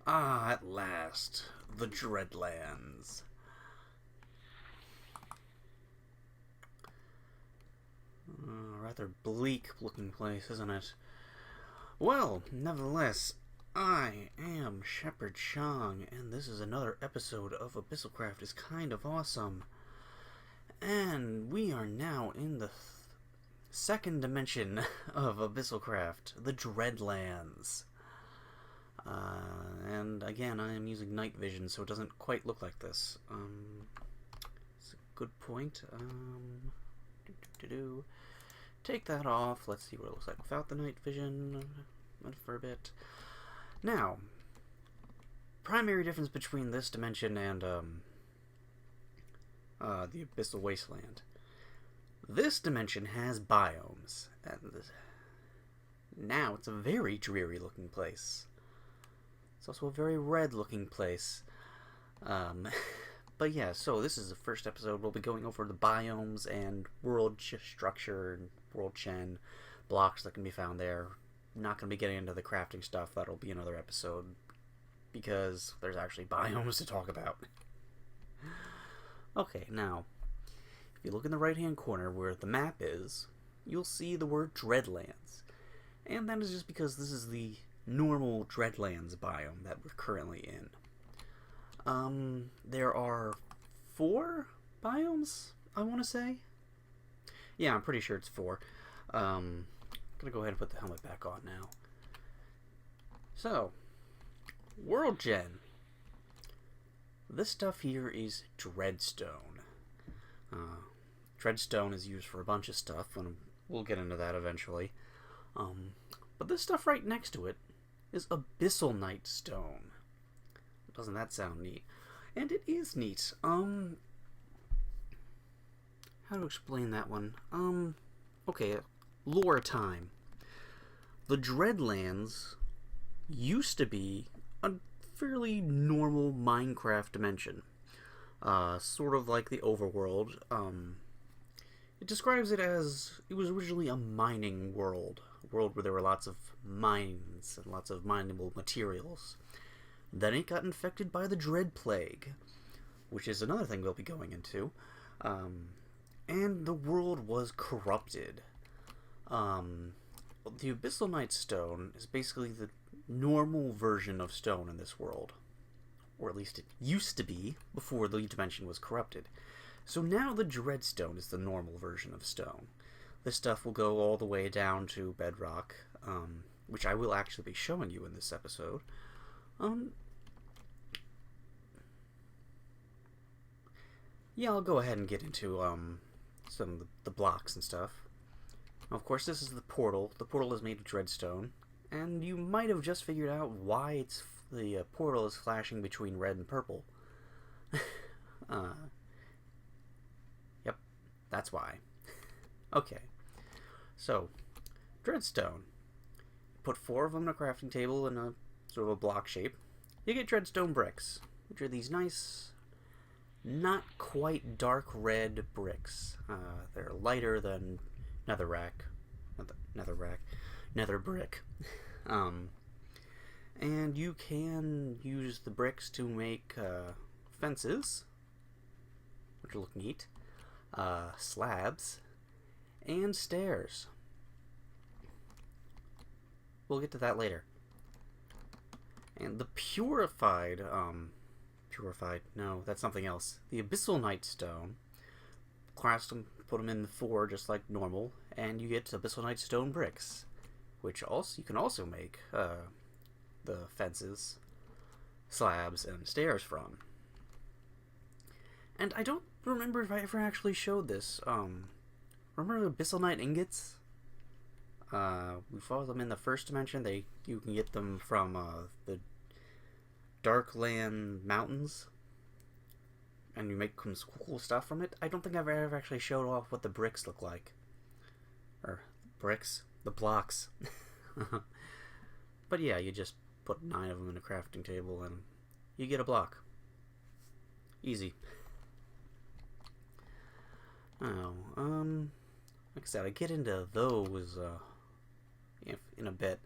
Ah, at last, the Dreadlands. Rather bleak-looking place, isn't it? Well, nevertheless, I am Shepherd Chong, and this is another episode of Abyssalcraft is Kind of Awesome. And we are now in the second dimension of Abyssalcraft, the Dreadlands. And again, I am using night vision, so it doesn't quite look like this. It's a good point. Take that off. Let's see what it looks like without the night vision for a bit. Now, primary difference between this dimension and the Abyssal Wasteland. This dimension has biomes, and now it's a very dreary looking place. It's also a very red looking place. But yeah, so this is the first episode. We'll be going over the biomes and world structure and world chen blocks that can be found there. Not going to be getting into the crafting stuff. That'll be another episode because there's actually biomes to talk about. Okay, now, if you look in the right-hand corner where the map is, you'll see the word Dreadlands. And that is just because this is the normal Dreadlands biome that we're currently in. There are 4 biomes, I want to say. Yeah, I'm pretty sure it's 4. I'm gonna go ahead and put the helmet back on now. So, World Gen. This stuff here is Dreadstone. Dreadstone is used for a bunch of stuff, and we'll get into that eventually. But this stuff right next to it is Abyssal Stone. Doesn't that sound neat? And it is neat. How to explain that one? Okay, lore time. The Dreadlands used to be a fairly normal Minecraft dimension. Sort of like the overworld. It describes it as it was originally a mining world. A world where there were lots of mines and lots of mineable materials. Then it got infected by the Dread Plague, which is another thing we'll be going into. And the world was corrupted. The Abyssal Stone is basically the normal version of stone in this world. Or at least it used to be before the dimension was corrupted. So now the Dreadstone is the normal version of stone. This stuff will go all the way down to bedrock, which I will actually be showing you in this episode. Yeah, I'll go ahead and get into some of the blocks and stuff. Of course, this is the portal. The portal is made of Dreadstone, and you might have just figured out why the portal is flashing between red and purple. Yep, that's why. Okay, so Dreadstone. Put 4 of them in a crafting table in a sort of a block shape. You get Dreadstone bricks, which are these nice, not quite dark red bricks. They're lighter than nether brick. And you can use the bricks to make fences, which look neat, slabs, and stairs. We'll get to that later. And the Purified, no, that's something else. The Abyssal Stone, cast them, put them in the 4 just like normal, and you get Abyssal Stone bricks, which also you can also make the fences, slabs, and stairs from. And I don't remember if I ever actually showed this. Remember the Abyssal ingots? We found them in the first dimension. You can get them from the Darkland Mountains, and you make some cool stuff from it. I don't think I've ever actually showed off what the bricks look like. Or bricks? The blocks. But yeah, you just put 9 of them in a crafting table and you get a block. Easy. Oh, like I said, I get into those in a bit.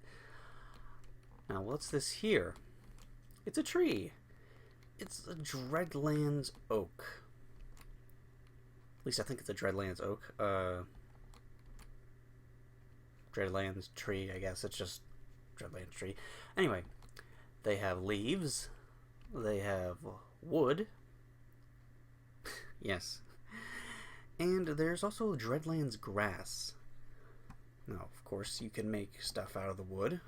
Now, what's this here? It's a tree. It's a Dreadlands oak. At least I think it's a Dreadlands oak. Dreadlands tree, I guess. It's just Dreadlands tree. Anyway, they have leaves. They have wood. Yes. And there's also Dreadlands grass. Now, of course, you can make stuff out of the wood.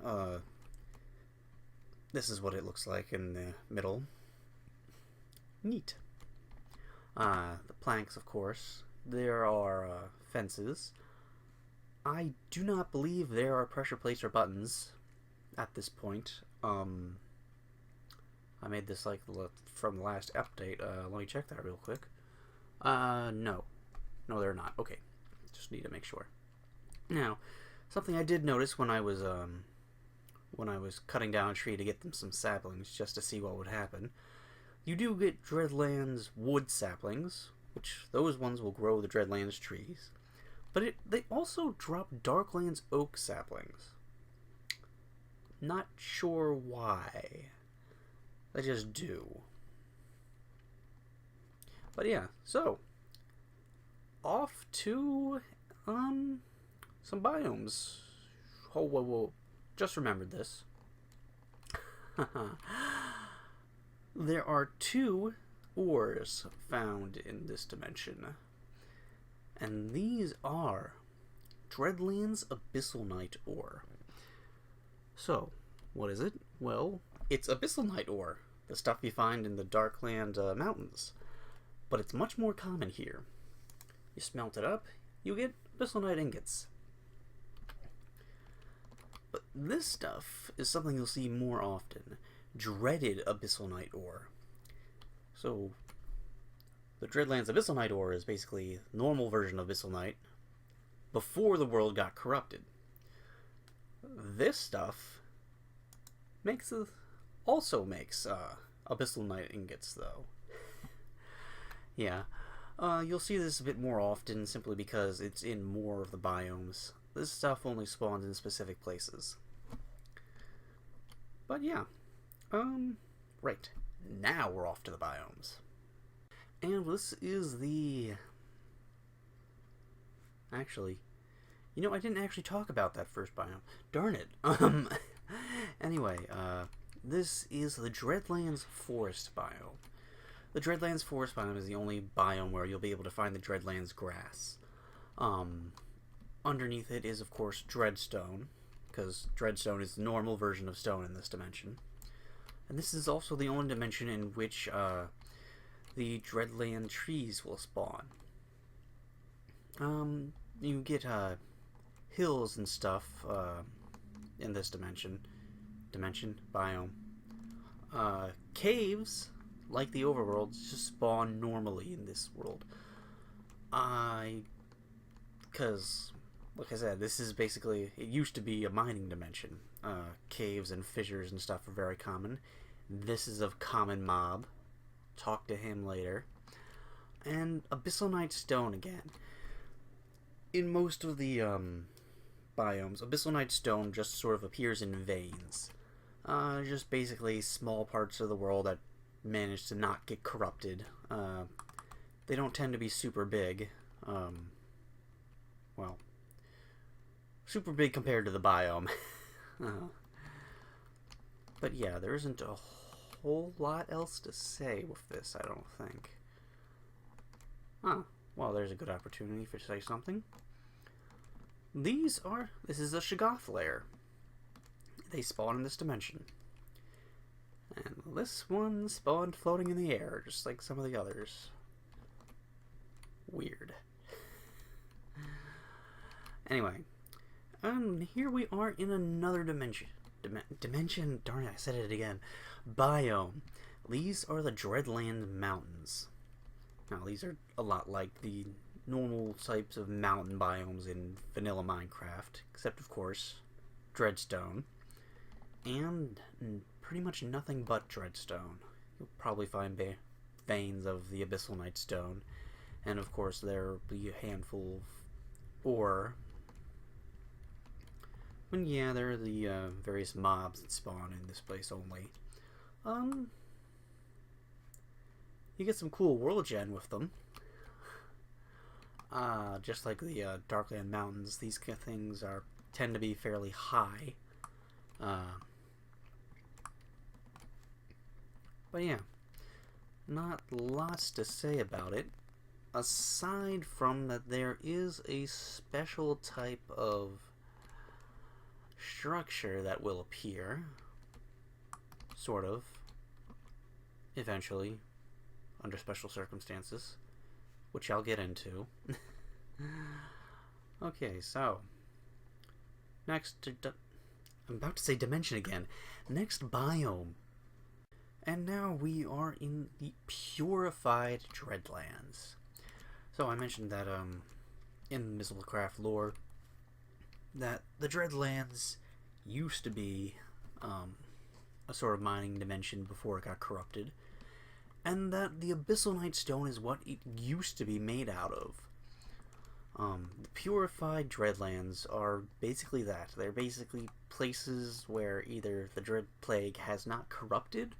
This is what it looks like in the middle. Neat. The planks, of course. There are fences. I do not believe there are pressure plates or buttons at this point. I made this like from the last update. Let me check that real quick. No. No, they're not. Okay. Just need to make sure. Now, something I did notice when I was cutting down a tree to get them some saplings just to see what would happen. You do get Dreadlands wood saplings, which those ones will grow the Dreadlands trees. But they also drop Darklands oak saplings. Not sure why. They just do. But yeah, so off to some biomes. Oh, whoa. Just remembered this. There are 2 ores found in this dimension. And these are Dreadlands Abyssalcraft ore. So, what is it? Well, it's Abyssalcraft ore, the stuff you find in the Darkland mountains. But it's much more common here. You smelt it up, you get Abyssalcraft ingots. But this stuff is something you'll see more often. Dreaded Abyssalcraft ore. So, the Dreadlands Abyssalcraft ore is basically the normal version of Abyssalcraft before the world got corrupted. This stuff also makes Abyssalcraft ingots, though. Yeah. You'll see this a bit more often simply because it's in more of the biomes. This stuff only spawns in specific places. But yeah. Right. Now we're off to the biomes. And this is the... Actually, you know, I didn't actually talk about that first biome. Darn it. Anyway, this is the Dreadlands Forest biome. The Dreadlands Forest biome is the only biome where you'll be able to find the Dreadlands grass. Underneath it is, of course, Dreadstone, because Dreadstone is the normal version of stone in this dimension. And this is also the only dimension in which the Dreadland trees will spawn. You get hills and stuff in this biome. Caves, like the overworld, just spawn normally in this world. Because, like I said, this is basically, it used to be a mining dimension. Caves and fissures and stuff are very common. This is a common mob. Talk to him later. And Abyssalcraft stone again. In most of the biomes, Abyssalcraft stone just sort of appears in veins. Just basically small parts of the world that manage to not get corrupted. They don't tend to be super big. Well, super big compared to the biome. But yeah, there isn't a whole lot else to say with this, I don't think. Well, there's a good opportunity for to say something. This is a Shoggoth lair. They spawn in this dimension. And this one spawned floating in the air, just like some of the others. Weird. Anyway, here we are in another dimension. Dimension? Darn it, I said it again. Biome. These are the Dreadland Mountains. Now, these are a lot like the normal types of mountain biomes in vanilla Minecraft, except, of course, Dreadstone. And pretty much nothing but Dreadstone. You'll probably find veins of the Abyssalcraft stone. And, of course, there'll be a handful of ore. And yeah, there are the various mobs that spawn in this place only. Um, you get some cool world gen with them. Just like the Darkland Mountains, these things tend to be fairly high. But yeah, not lots to say about it, aside from that there is a special type of structure that will appear, sort of, eventually, under special circumstances, which I'll get into. Okay, so, next, I'm about to say dimension again. Next biome. And now we are in the Purified Dreadlands. So I mentioned that in Abyssalcraft lore that the Dreadlands used to be a sort of mining dimension before it got corrupted, and that the Abyssalcraft stone is what it used to be made out of. The Purified Dreadlands are basically that. They're basically places where either the Dread Plague has not corrupted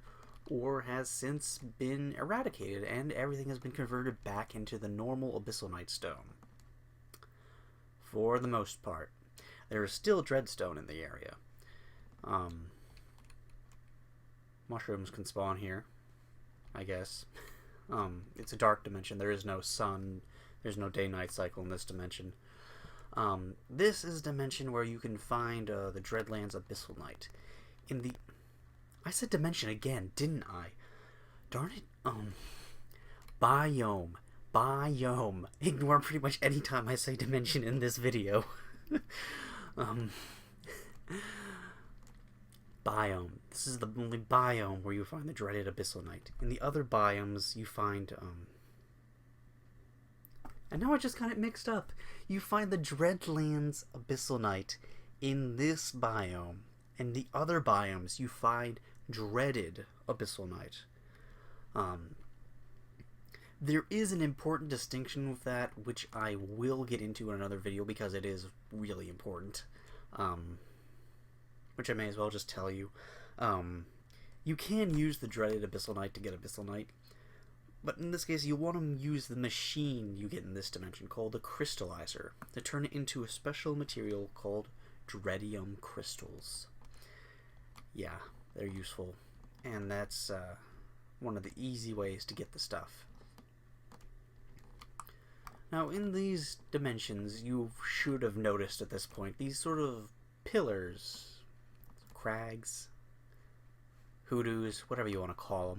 or has since been eradicated, and everything has been converted back into the normal Abyssalcraft stone. For the most part. There is still Dreadstone in the area. Mushrooms can spawn here, I guess. It's a dark dimension. There is no sun. There's no day-night cycle in this dimension. This is a dimension where you can find the Dreadlands Abyssalcraft. I said dimension again, didn't I? Darn it. Biome. Ignore pretty much any time I say dimension in this video. Biome. This is the only biome where you find the dreaded Abyssalcraft. In the other biomes, you find, and now I just got it mixed up. You find the Dreadlands Abyssalcraft in this biome. In the other biomes, you find dreaded Abyssalcraft. There is an important distinction with that, which I will get into in another video because it is really important. Which I may as well just tell you. You can use the dreaded Abyssalcraft to get Abyssalcraft, but in this case you want to use the machine you get in this dimension called the Crystallizer to turn it into a special material called Dreadium crystals. Yeah, they're useful, and that's one of the easy ways to get the stuff. Now, in these dimensions, you should have noticed at this point these sort of pillars, crags, hoodoos, whatever you want to call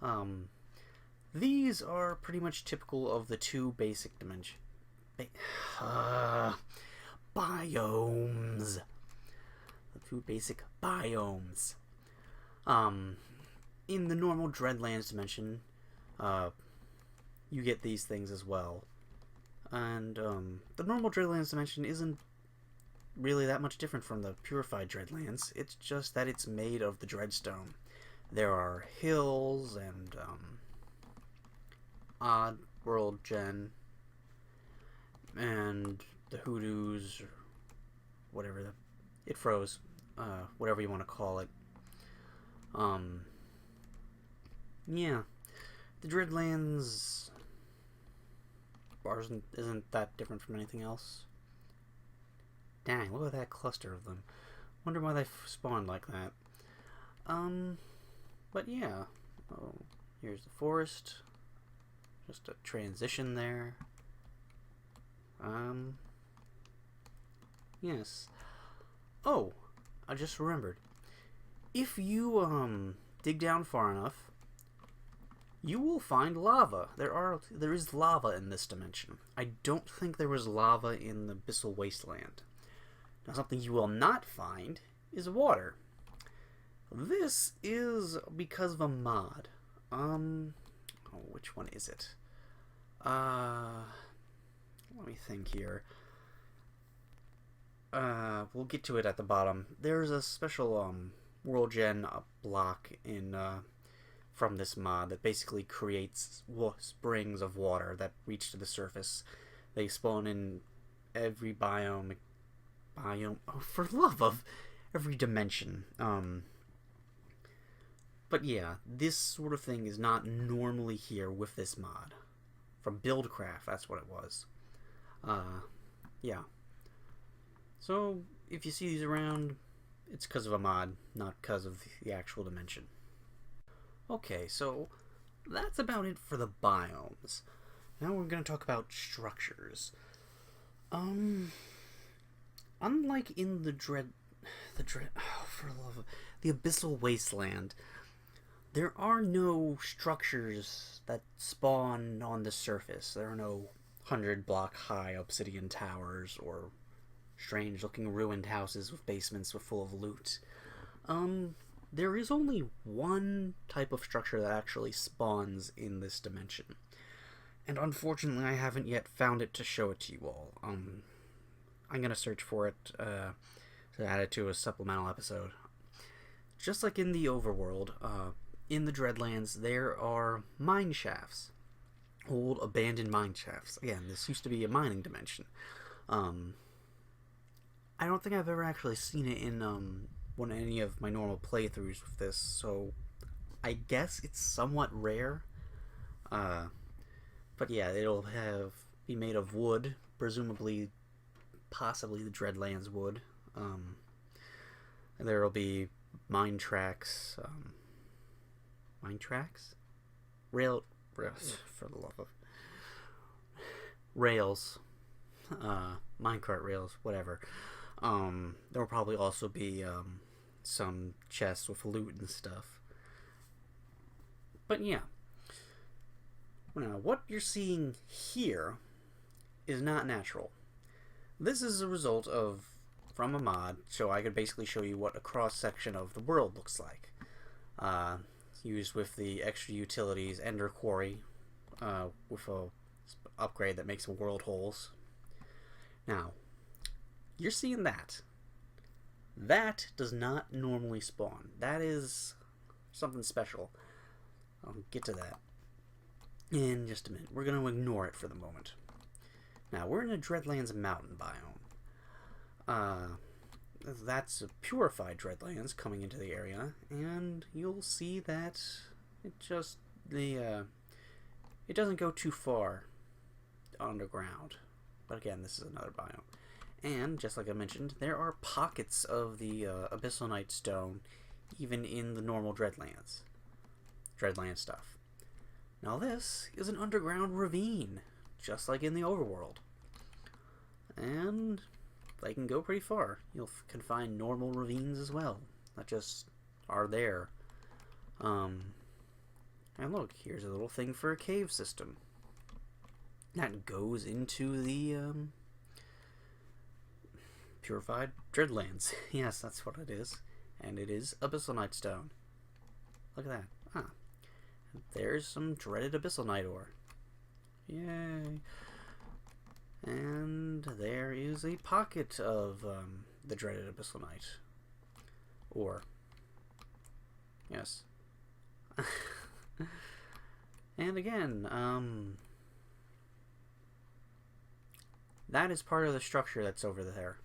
them. These are pretty much typical of the two basic dimensions. Biomes. The two basic biomes. In the normal Dreadlands dimension, you get these things as well. And the normal Dreadlands dimension isn't really that much different from the Purified Dreadlands. It's just that it's made of the Dreadstone. There are hills and odd world gen and the hoodoos, whatever it froze, whatever you want to call it. Yeah, the Dreadlands isn't that different from anything else. Dang, look at that cluster of them. Wonder why they spawned like that. But yeah. Oh, here's the forest. Just a transition there. Yes. Oh, I just remembered. If you, dig down far enough, you will find lava. There is lava in this dimension. I don't think there was lava in the Abyssal Wasteland. Now, something you will not find is water. This is because of a mod. Which one is it? Let me think here. We'll get to it at the bottom. There's a special, world gen block in, from this mod that basically creates springs of water that reach to the surface. They spawn in every biome, for love of every dimension. But yeah, this sort of thing is not normally here with this mod. From Buildcraft, that's what it was. Yeah. So, if you see these around, it's because of a mod, not because of the actual dimension. Okay, so that's about it for the biomes. Now we're going to talk about structures. Unlike in the the Abyssal Wasteland, there are no structures that spawn on the surface. There are no 100-block high obsidian towers or strange looking ruined houses with basements full of loot. There is only one type of structure that actually spawns in this dimension. And unfortunately, I haven't yet found it to show it to you all. I'm gonna search for it to add it to a supplemental episode. Just like in the overworld, in the Dreadlands, there are mine shafts. Old, abandoned mine shafts. Again, this used to be a mining dimension. I don't think I've ever actually seen it in any of my normal playthroughs with this, so I guess it's somewhat rare. But yeah, it'll be made of wood, presumably, possibly the Dreadlands wood. And there'll be mine tracks. Mine tracks? Rails, for the love of... Rails. Minecart rails, whatever. There will probably also be some chests with loot and stuff. But yeah. Now, what you're seeing here is not natural. This is a result from a mod, so I could basically show you what a cross-section of the world looks like. Used with the extra utilities Ender Quarry, with a upgrade that makes world holes. Now, you're seeing that. That does not normally spawn. That is something special. I'll get to that in just a minute. We're going to ignore it for the moment. Now, we're in a Dreadlands mountain biome. That's a Purified Dreadlands coming into the area, and you'll see that it doesn't go too far underground. But again, this is another biome. And, just like I mentioned, there are pockets of the Abyssalcraft stone even in the normal Dreadlands stuff. Now this is an underground ravine, just like in the overworld. And they can go pretty far. You can find normal ravines as well, that just are there. And look, here's a little thing for a cave system that goes into the Purified Dreadlands. Yes, that's what it is. And it is Abyssalcraft stone. Look at that. Ah. There's some dreaded Abyssalcraft ore. Yay. And there is a pocket of the dreaded Abyssalcraft ore. Yes. And again, that is part of the structure that's over there.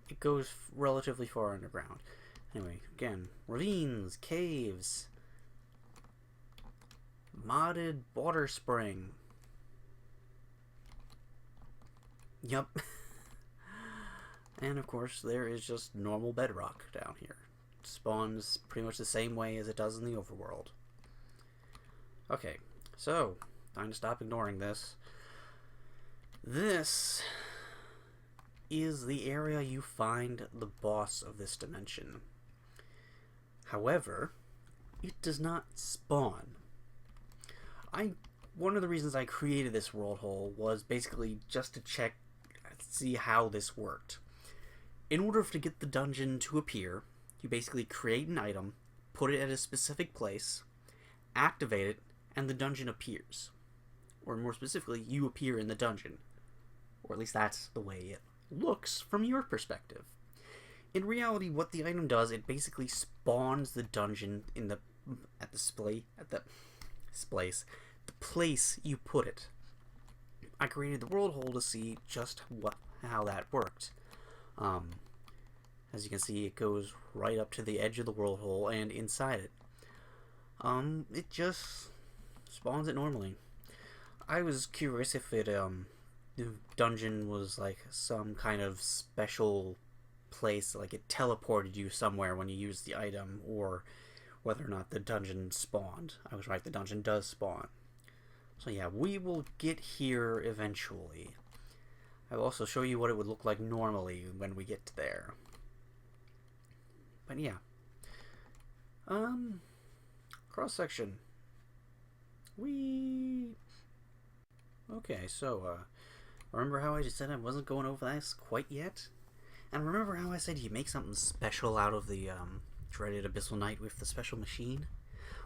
It goes relatively far underground. Anyway, again, ravines, caves, modded water spring. Yup. And of course, there is just normal bedrock down here. It spawns pretty much the same way as it does in the overworld. Okay, so, time to stop ignoring this. This is the area you find the boss of this dimension. However, it does not spawn. One of the reasons I created this world hole was basically just to see how this worked. In order to get the dungeon to appear, you basically create an item, put it at a specific place, activate it, and the dungeon appears. Or more specifically, you appear in the dungeon. Or at least that's the way it looks from your perspective. In reality, what the item does, it basically spawns the dungeon in the place you put it. I created the world hole to see just how that worked. As you can see, it goes right up to the edge of the world hole and inside it. It just spawns it normally. I was curious if the dungeon was like some kind of special place, like it teleported you somewhere when you used the item, or whether or not the dungeon spawned. I was right, the dungeon does spawn. So yeah, we will get here eventually. I will also show you what it would look like normally when we get there. But yeah. Cross section. Okay, so, remember how I just said I wasn't going over this quite yet? And remember how I said you make something special out of the, dreaded Abyssal Knight with the special machine?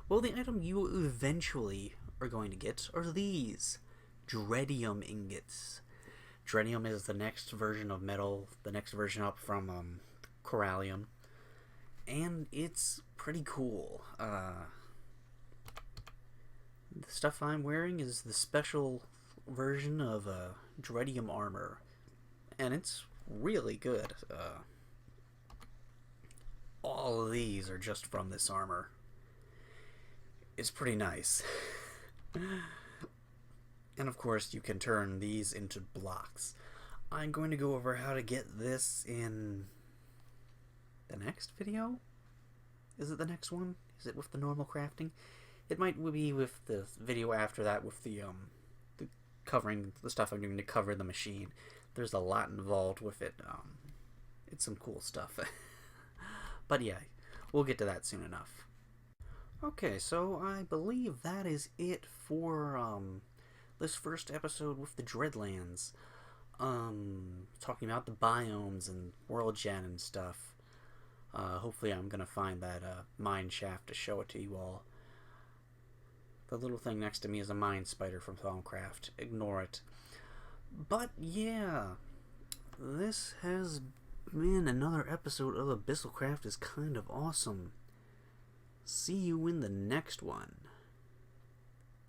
Well, the item you eventually are going to get are these Dreadium ingots. Dreadium is the next version of metal, the next version up from, Corallium. And it's pretty cool. The stuff I'm wearing is the special version of Dreadium armor, and it's really good. All of these are just from this armor. It's pretty nice. And of course, you can turn these into blocks. I'm going to go over how to get this in the next video? Is it the next one? Is it with the normal crafting? It might be with the video after that with the covering the stuff I'm doing to cover the machine. There's a lot involved with it. It's some cool stuff. But yeah, we'll get to that soon enough. Okay, so I believe that is it for this first episode with the Dreadlands. Talking about the biomes and world gen and stuff. Hopefully I'm gonna find that mine shaft to show it to you all. The little thing next to me is a mine spider from Thaumcraft. Ignore it. But yeah, this has been another episode of Abyssalcraft is kind of awesome. See you in the next one.